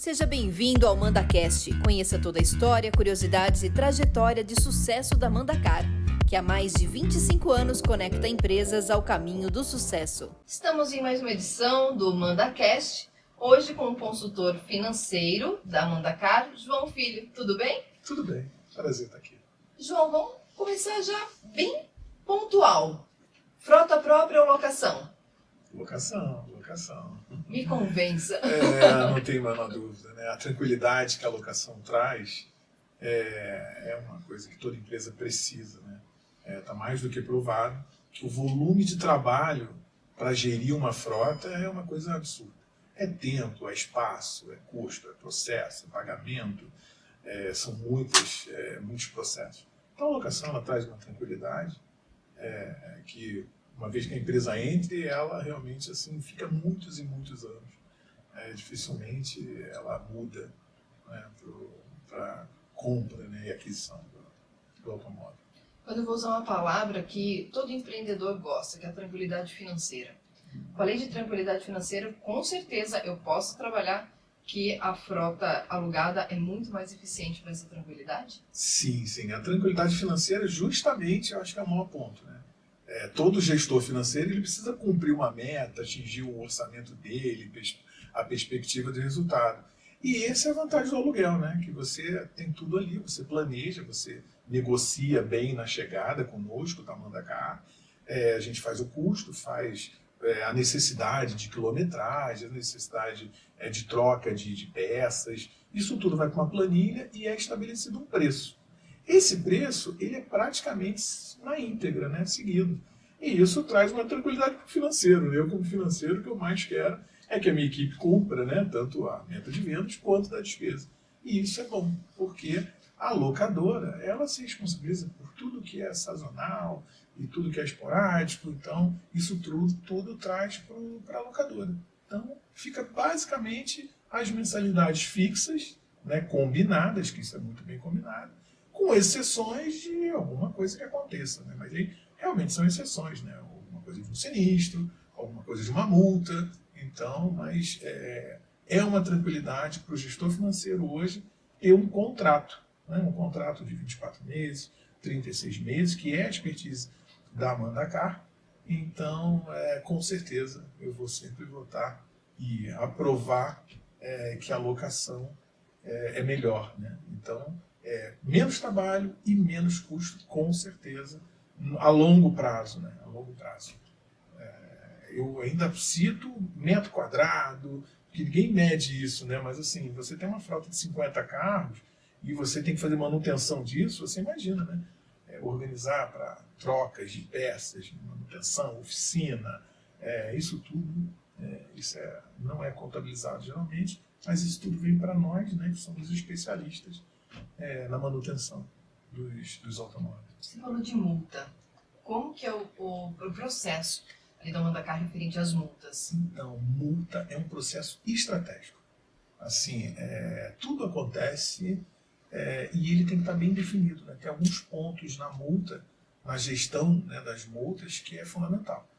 Seja bem-vindo ao MandaCast. Conheça toda a história, curiosidades e trajetória de sucesso da Mandacar, que há mais de 25 anos conecta empresas ao caminho do sucesso. Estamos em mais uma edição do MandaCast, hoje com o consultor financeiro da Mandacar, João Filho. Tudo bem? Tudo bem, prazer estar aqui. João, vamos começar já bem pontual. Frota própria ou locação? Locação. Me convença. Não tem a menor dúvida, né? A tranquilidade que a locação traz é uma coisa que toda empresa precisa, né? Tá mais do que provado que o volume de trabalho para gerir uma frota é uma coisa absurda. É tempo, é espaço, é custo, é processo, é pagamento, são muitos processos. Então a locação ela traz uma tranquilidade que, uma vez que a empresa entre, ela realmente assim, fica muitos e muitos anos. Dificilmente ela muda, né, para compra, né, e aquisição do automóvel. Quando eu vou usar uma palavra que todo empreendedor gosta, que é a tranquilidade financeira. Falei de tranquilidade financeira, com certeza eu posso trabalhar que a frota alugada é muito mais eficiente para essa tranquilidade? Sim. A tranquilidade financeira, justamente, eu acho que é o maior ponto, né? Todo gestor financeiro ele precisa cumprir uma meta, atingir o orçamento dele, a perspectiva de resultado. E essa é a vantagem do aluguel, né? Que você tem tudo ali, você planeja, você negocia bem na chegada conosco, da Mandacar. A gente faz o custo, faz a necessidade de quilometragem, a necessidade de troca de peças. Isso tudo vai para uma planilha e é estabelecido um preço. Esse preço ele é praticamente na íntegra, né, seguido. E isso traz uma tranquilidade para o financeiro. Eu, como financeiro, o que eu mais quero é que a minha equipe cumpra, né, tanto a meta de vendas quanto da despesa. E isso é bom, porque a locadora ela se responsabiliza por tudo que é sazonal e tudo que é esporádico. Então, isso tudo traz para a locadora. Então, fica basicamente as mensalidades fixas, né, combinadas, que isso é muito bem combinado, com exceções de alguma coisa que aconteça, né? Mas aí realmente são exceções, né? Alguma coisa de um sinistro, alguma coisa de uma multa. Então, mas é uma tranquilidade para o gestor financeiro hoje ter um contrato, né? Um contrato de 24 meses, 36 meses, que é a expertise da Mandacar. Então, com certeza, eu vou sempre votar e aprovar que a locação é melhor, né? Então, menos trabalho e menos custo, com certeza, a longo prazo, né? A longo prazo. Eu ainda cito metro quadrado, que ninguém mede isso, né? Mas assim, você tem uma frota de 50 carros e você tem que fazer manutenção disso, você imagina, né? Organizar para trocas de peças, manutenção, oficina, isso tudo, não é contabilizado geralmente, mas isso tudo vem para nós, né? Que somos especialistas na manutenção dos automóveis. Você falou de multa. Como que é o processo ali da Mandacar referente às multas? Então, multa é um processo estratégico. Assim, tudo acontece e ele tem que estar bem definido, né? Tem alguns pontos na multa, na gestão, né, das multas, que é fundamental.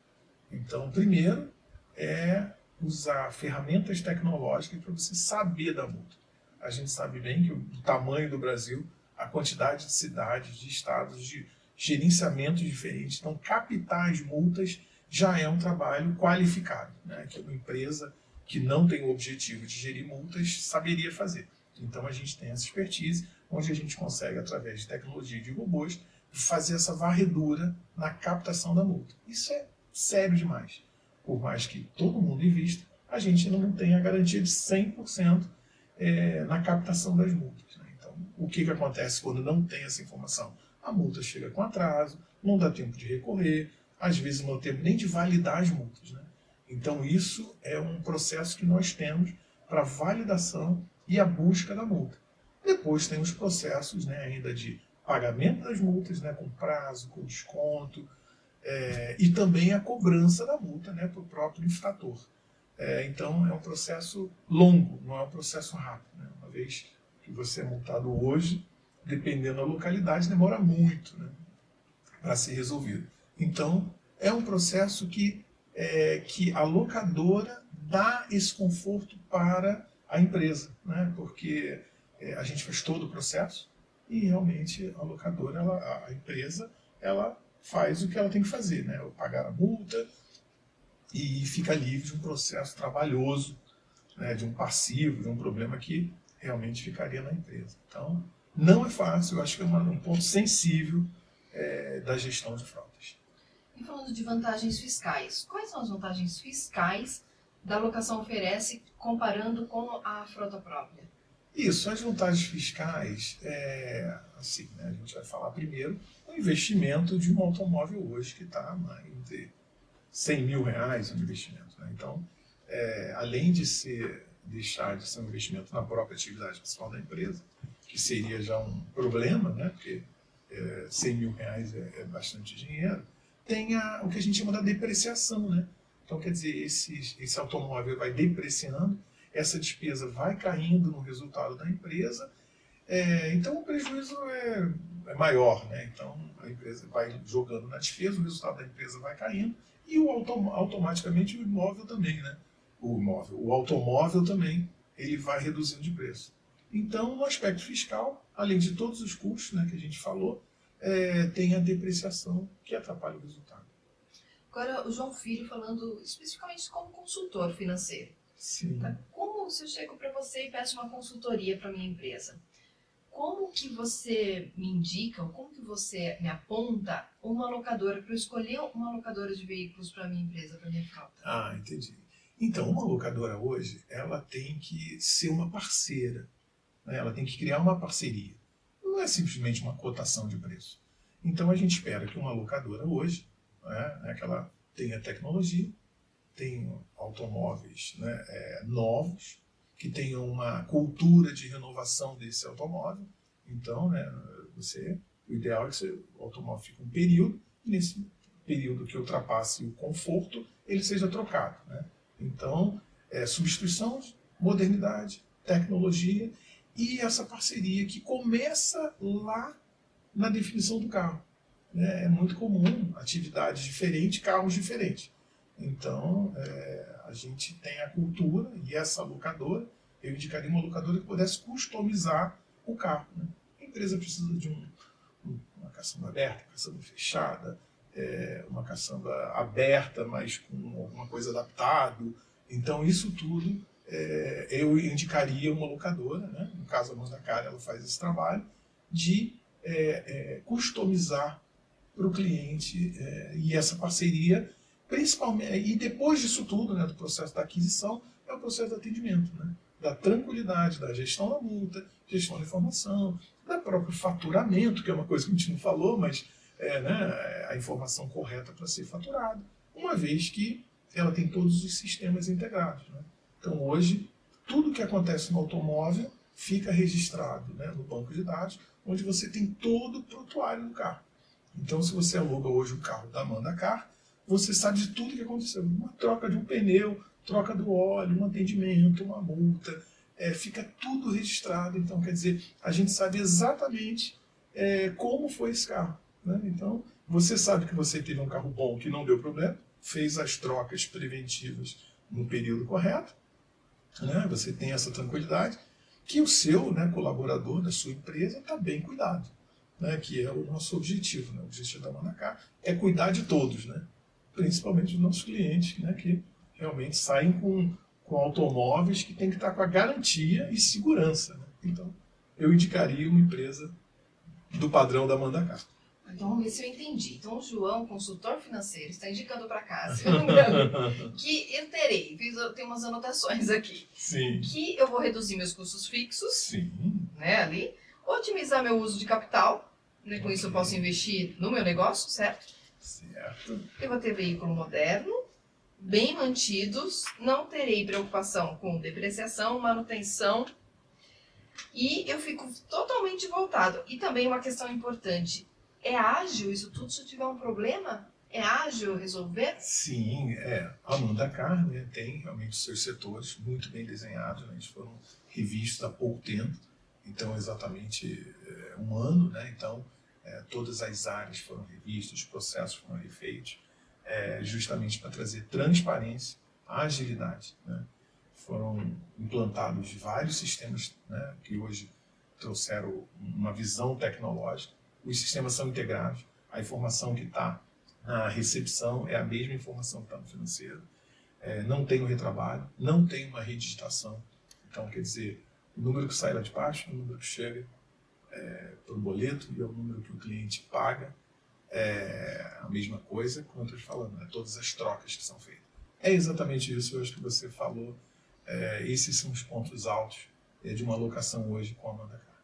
Então, primeiro é usar ferramentas tecnológicas para você saber da multa. A gente sabe bem que o tamanho do Brasil, a quantidade de cidades, de estados, de gerenciamentos diferentes. Então, captar as multas já é um trabalho qualificado, né? Que uma empresa que não tem o objetivo de gerir multas saberia fazer. Então, a gente tem essa expertise, onde a gente consegue, através de tecnologia e de robôs, fazer essa varredura na captação da multa. Isso é sério demais. Por mais que todo mundo invista, a gente não tem a garantia de 100% na captação das multas, né? Então, o que acontece quando não tem essa informação? A multa chega com atraso, não dá tempo de recorrer, às vezes não dá tempo nem de validar as multas, né? Então, isso é um processo que nós temos para validação e a busca da multa. Depois tem os processos, né, ainda de pagamento das multas, né, com prazo, com desconto, e também a cobrança da multa, né, para o próprio infrator. Então, é um processo longo, não é um processo rápido, né? Uma vez que você é multado hoje, dependendo da localidade, demora muito, né, para ser resolvido. Então, é um processo que a locadora dá esse conforto para a empresa, né? Porque a gente faz todo o processo e realmente a locadora, a empresa, ela faz o que ela tem que fazer, né? Pagar a multa e fica livre de um processo trabalhoso, né? De um passivo, de um problema que realmente ficaria na empresa. Então, não é fácil, eu acho que é um ponto sensível da gestão de frotas. E falando de vantagens fiscais, quais são as vantagens fiscais da locação oferece comparando com a frota própria? Isso, as vantagens fiscais, assim, né, a gente vai falar primeiro o investimento de um automóvel hoje que está entre R$100 mil um investimento. Né? Então, além de deixar de ser um investimento na própria atividade principal da empresa, que seria já um problema, né, porque R$100 mil é bastante dinheiro, tem o que a gente chama da depreciação. Né? Então, quer dizer, esse automóvel vai depreciando, essa despesa vai caindo no resultado da empresa, então o prejuízo é maior. Né? Então, a empresa vai jogando na despesa, o resultado da empresa vai caindo e automaticamente o imóvel também, né? O automóvel também, ele vai reduzindo de preço. Então, no aspecto fiscal, além de todos os custos, né, que a gente falou, tem a depreciação que atrapalha o resultado. Agora, o João Filho falando especificamente como consultor financeiro. Sim. Tá? Como se eu chego para você e peço uma consultoria para minha empresa? Como que você me indica, ou como que você me aponta uma locadora para eu escolher uma locadora de veículos para minha empresa, para minha frota? Ah, entendi. Então, uma locadora hoje, ela tem que ser uma parceira, né? Ela tem que criar uma parceria. Não é simplesmente uma cotação de preço. Então, a gente espera que uma locadora hoje, né, que ela tenha tecnologia, tenha automóveis, né, novos, que tenham uma cultura de renovação desse automóvel. Então, né, o ideal é que o automóvel fique um período, e nesse período que ultrapasse o conforto, ele seja trocado. Né? Então, substituição, modernidade, tecnologia e essa parceria que começa lá na definição do carro. Né? É muito comum, atividades diferentes, carros diferentes. Então, a gente tem a cultura e essa locadora, eu indicaria uma locadora que pudesse customizar o carro. Né? A empresa precisa de uma caçamba aberta, caçamba fechada, uma caçamba aberta, mas com alguma coisa adaptado. Então, isso tudo eu indicaria uma locadora, né? No caso a Mandacar, ela faz esse trabalho de customizar para o cliente e essa parceria, principalmente, e depois disso tudo, né, do processo da aquisição, é o processo do atendimento, né? Da tranquilidade, da gestão da multa, gestão da informação, da próprio faturamento, que é uma coisa que a gente não falou, mas né, a informação correta para ser faturada, uma vez que ela tem todos os sistemas integrados. Né? Então, hoje, tudo que acontece no automóvel fica registrado, né, no banco de dados, onde você tem todo o prontuário do carro. Então, se você aluga hoje o carro da Mandacar, você sabe de tudo que aconteceu. Uma troca de um pneu, troca do óleo, um atendimento, uma multa, fica tudo registrado. Então, quer dizer, a gente sabe exatamente como foi esse carro. Né? Então, você sabe que você teve um carro bom que não deu problema, fez as trocas preventivas no período correto, né? Você tem essa tranquilidade, que o seu, né, colaborador da sua empresa está bem cuidado, né? Que é o nosso objetivo. Né? O objetivo da Mandacar é cuidar de todos, né? Principalmente dos nossos clientes, né, que realmente saem com automóveis que tem que estar com a garantia e segurança. Né? Então, eu indicaria uma empresa do padrão da Mandacar. Então, vamos ver se eu entendi. Então, o João, consultor financeiro, está indicando para cá, que eu terei, tem umas anotações aqui, Sim. Que eu vou reduzir meus custos fixos, Sim. né, ali, otimizar meu uso de capital, né, com isso eu Ok. posso investir no meu negócio, certo? Certo. Eu vou ter veículo moderno, bem mantidos, não terei preocupação com depreciação, manutenção, e eu fico totalmente voltado. E também uma questão importante, é ágil isso tudo? Se eu tiver um problema, é ágil resolver? Sim, a Mandacar, né, tem realmente os seus setores muito bem desenhados, né, eles foram revistos há pouco tempo, então exatamente um ano, né, então todas as áreas foram revistas, os processos foram refeitos, justamente para trazer transparência, agilidade, né, foram implantados vários sistemas, né, que hoje trouxeram uma visão tecnológica. Os sistemas são integrados, a informação que está na recepção é a mesma informação que está no financeiro. Não tem o retrabalho, não tem uma redigitação. Então, quer dizer, o número que sai lá de baixo, o número que chega para o boleto e é o número que o cliente paga, é a mesma coisa, como eu estou te falando, né? Todas as trocas que são feitas. É exatamente isso, eu acho que você falou. Esses são os pontos altos de uma locação hoje com a Mandacar.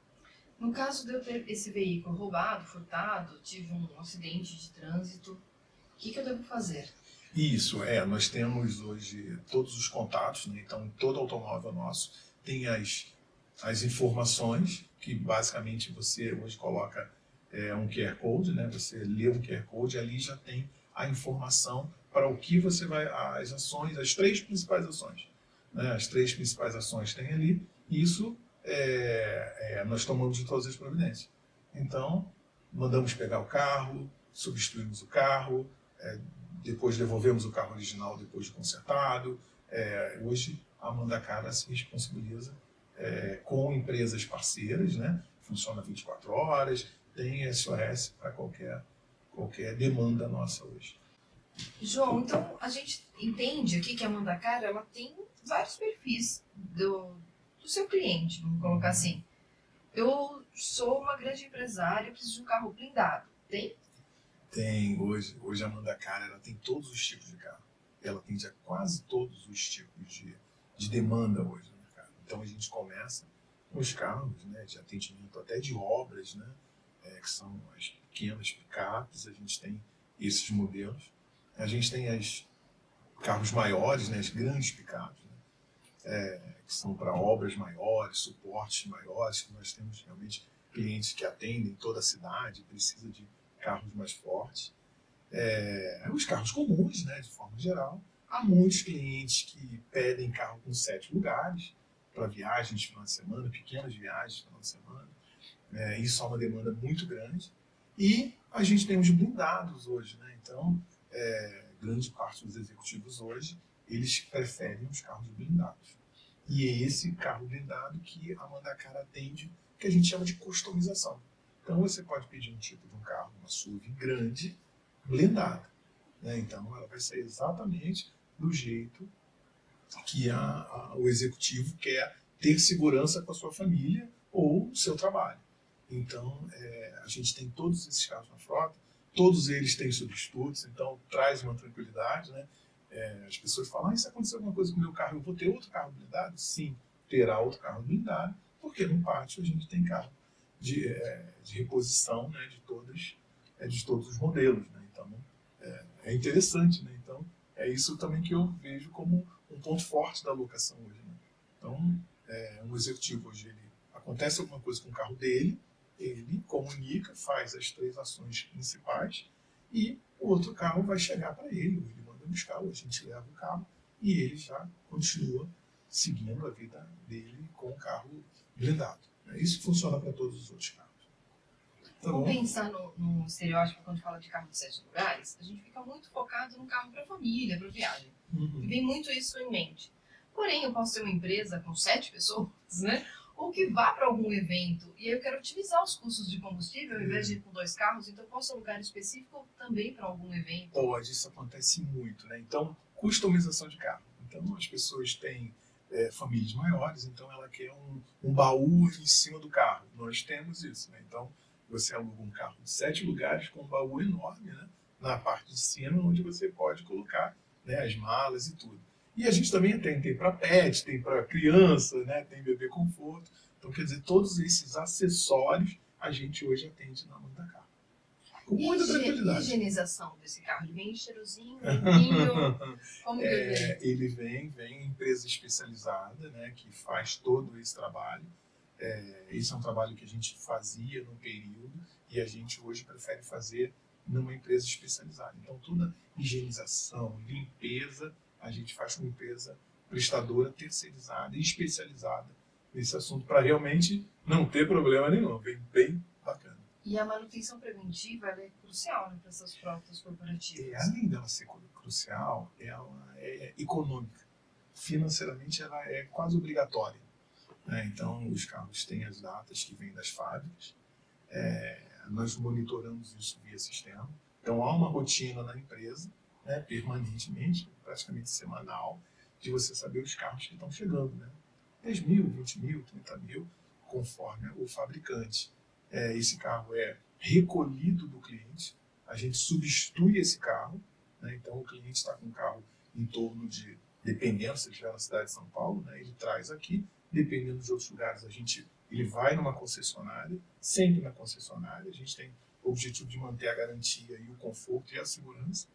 No caso de eu ter esse veículo roubado, furtado, tive um acidente de trânsito, o que eu devo fazer? Isso, nós temos hoje todos os contatos, né? Então todo automóvel nosso tem as informações, que basicamente você hoje coloca um QR Code, né? Você lê um QR Code, ali já tem a informação para o que você vai, as ações, as 3 principais ações. Né? As 3 principais ações tem ali, e isso nós tomamos de todas as providências. Então, mandamos pegar o carro, substituímos o carro, depois devolvemos o carro original depois de consertado. Hoje, a Mandacar se responsabiliza com empresas parceiras, né? Funciona 24 horas, tem SOS para qualquer demanda nossa hoje. João, então a gente entende aqui que a Mandacar ela tem vários perfis do seu cliente, vamos colocar assim. Eu sou uma grande empresária, preciso de um carro blindado. Tem? Tem. Hoje a Mandacar ela tem todos os tipos de carro. Ela atende a quase todos os tipos de demanda hoje no mercado. Então a gente começa com os carros, né, de atendimento até de obras, né, que são as pequenas picapes. A gente tem esses modelos. A gente tem os carros maiores, né, as grandes picapes, né, que são para obras maiores, suportes maiores, que nós temos realmente clientes que atendem toda a cidade, precisa de carros mais fortes. Os carros comuns, né, de forma geral. Há muitos clientes que pedem carro com 7 lugares para viagens de final de semana, pequenas viagens de final de semana. Isso é uma demanda muito grande. E a gente tem os blindados hoje, né? Então, grande parte dos executivos hoje, eles preferem os carros blindados. E é esse carro blindado que a Mandacar atende, que a gente chama de customização. Então você pode pedir um tipo de um carro, uma SUV grande, blindada, né? Então ela vai sair exatamente do jeito que o executivo quer ter segurança com a sua família ou seu trabalho. Então a gente tem todos esses carros na frota, todos eles têm substitutos, então traz uma tranquilidade, né? As pessoas falam, se acontecer alguma coisa com o meu carro, eu vou ter outro carro blindado? Sim, terá outro carro blindado, porque no pátio a gente tem carro de reposição, né, de todos os modelos. Né? Então, é interessante. Né? Então, é isso também que eu vejo como um ponto forte da locação hoje. Né? Então, um executivo hoje, acontece alguma coisa com o carro dele, ele comunica, faz as 3 ações principais e o outro carro vai chegar para ele, ele manda buscar, a gente leva o carro e ele já continua seguindo a vida dele com o carro blindado. É isso que funciona para todos os outros carros. Tá Vamos bom? pensar no estereótipo quando fala de carro de 7 lugares, a gente fica muito focado no carro para família, para viagem. Uhum. E vem muito isso em mente. Porém, eu posso ter uma empresa com 7 pessoas, né? Ou que vá para algum evento e aí eu quero otimizar os custos de combustível ao invés de ir com 2 carros, então eu posso alugar específico também para algum evento. Pode, isso acontece muito, né? Então, customização de carro. Então, as pessoas têm famílias maiores, então ela quer um baú em cima do carro. Nós temos isso, né? Então, você aluga um carro de 7 lugares com um baú enorme, né? Na parte de cima, onde você pode colocar, né, as malas e tudo. E a gente também tem para pet, tem para criança, né? Tem bebê conforto. Então, quer dizer, todos esses acessórios a gente hoje atende na Mandacar. Com muita tranquilidade. Higienização desse carro, ele vem cheirosinho, limpinho, como que ele vem? Ele vem em empresa especializada, né, que faz todo esse trabalho. Esse é um trabalho que a gente fazia no período e a gente hoje prefere fazer numa empresa especializada. Então, toda higienização, limpeza, a gente faz com uma empresa prestadora terceirizada e especializada nesse assunto para realmente não ter problema nenhum. Vem bem bacana. E a manutenção preventiva ela é crucial, né, para essas frotas corporativas. Além dela ser crucial, ela é econômica. financeiramente ela é quase obrigatória, né? Então, os carros têm as datas que vêm das fábricas, nós monitoramos isso via sistema. Então, há uma rotina na empresa, né, permanentemente, praticamente semanal, de você saber os carros que estão chegando, né? 10 mil, 20 mil, 30 mil, conforme o fabricante. Esse carro é recolhido do cliente, a gente substitui esse carro, né? Então, o cliente está com um carro em torno de, dependendo, se ele estiver na cidade de São Paulo, né, ele traz aqui, dependendo de outros lugares, ele vai numa concessionária, sempre na concessionária, a gente tem o objetivo de manter a garantia e o conforto e a segurança.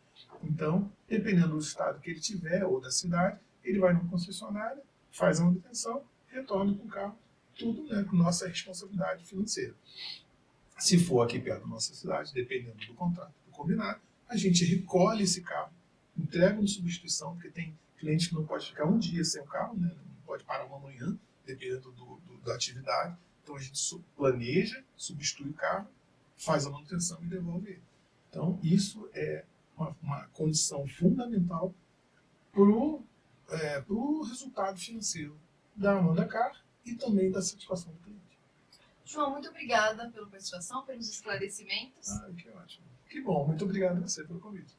Então, dependendo do estado que ele tiver ou da cidade, ele vai numa concessionária, faz a manutenção, retorna com o carro, tudo, né, com nossa responsabilidade financeira. Se for aqui perto da nossa cidade, dependendo do contrato, do combinado, a gente recolhe esse carro, entrega em substituição, porque tem cliente que não pode ficar um dia sem o carro, né, não pode parar uma manhã, dependendo da atividade. Então a gente planeja, substitui o carro, faz a manutenção e devolve ele. Então isso é uma condição fundamental para o resultado financeiro da Amandacar e também da satisfação do cliente. João, muito obrigada pela participação, pelos esclarecimentos. Que ótimo. Que bom, muito obrigado a você pelo convite.